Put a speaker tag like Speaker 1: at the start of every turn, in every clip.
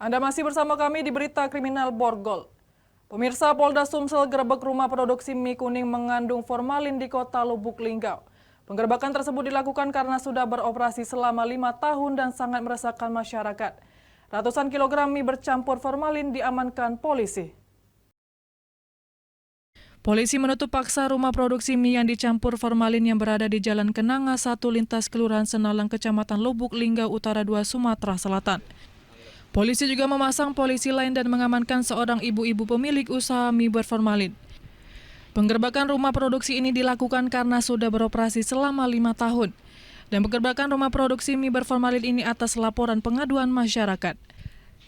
Speaker 1: Anda masih bersama kami di Berita Kriminal Borgol. Pemirsa, Polda Sumsel gerebek rumah produksi mie kuning mengandung formalin di kota Lubuk Linggau. Penggerebekan tersebut dilakukan karena sudah beroperasi selama 5 tahun dan sangat meresahkan masyarakat. Ratusan kilogram mie bercampur formalin diamankan polisi. Polisi menutup paksa rumah produksi mie yang dicampur formalin yang berada di Jalan Kenanga 1 lintas Kelurahan Senalang, Kecamatan Lubuk Linggau Utara 2, Sumatera Selatan. Polisi juga memasang polisi lain dan mengamankan seorang ibu-ibu pemilik usaha mie berformalin. Penggerebekan rumah produksi ini dilakukan karena sudah beroperasi selama 5 tahun. Dan penggerebekan rumah produksi mie berformalin ini atas laporan pengaduan masyarakat.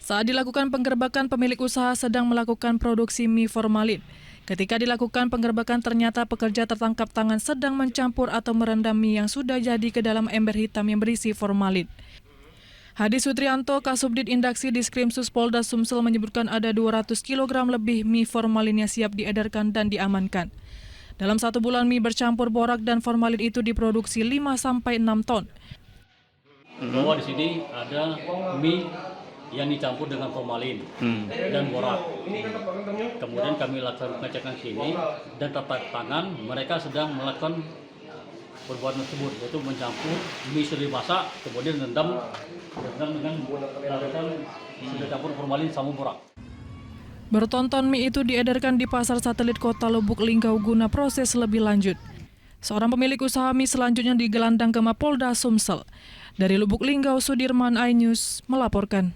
Speaker 1: Saat dilakukan penggerebekan, pemilik usaha sedang melakukan produksi mie formalin. Ketika dilakukan penggerebekan, ternyata pekerja tertangkap tangan sedang mencampur atau merendam mie yang sudah jadi ke dalam ember hitam yang berisi formalin. Hadi Sutrianto, Kasubdit Indaksi Diskrimsus Polda Sumsel menyebutkan ada 200 kg lebih mie formalin yang siap diedarkan dan diamankan. Dalam 1 bulan mie bercampur borak dan formalin itu diproduksi 5-6 ton.
Speaker 2: Bahwa di sini ada mie yang dicampur dengan formalin dan borak. Kemudian kami lakukan pengecekan sini dan tata tangan mereka sedang melakukan perbuatan tersebut, yaitu mencampur mie sudah dimasak, kemudian rendam dengan melakukan sudah campur formalin sama borak.
Speaker 1: Bertonton mie itu diedarkan di pasar satelit kota Lubuk Linggau guna proses lebih lanjut. Seorang pemilik usaha mie selanjutnya digelandang ke Mapolda Sumsel. Dari Lubuk Linggau, Sudirman, iNews melaporkan.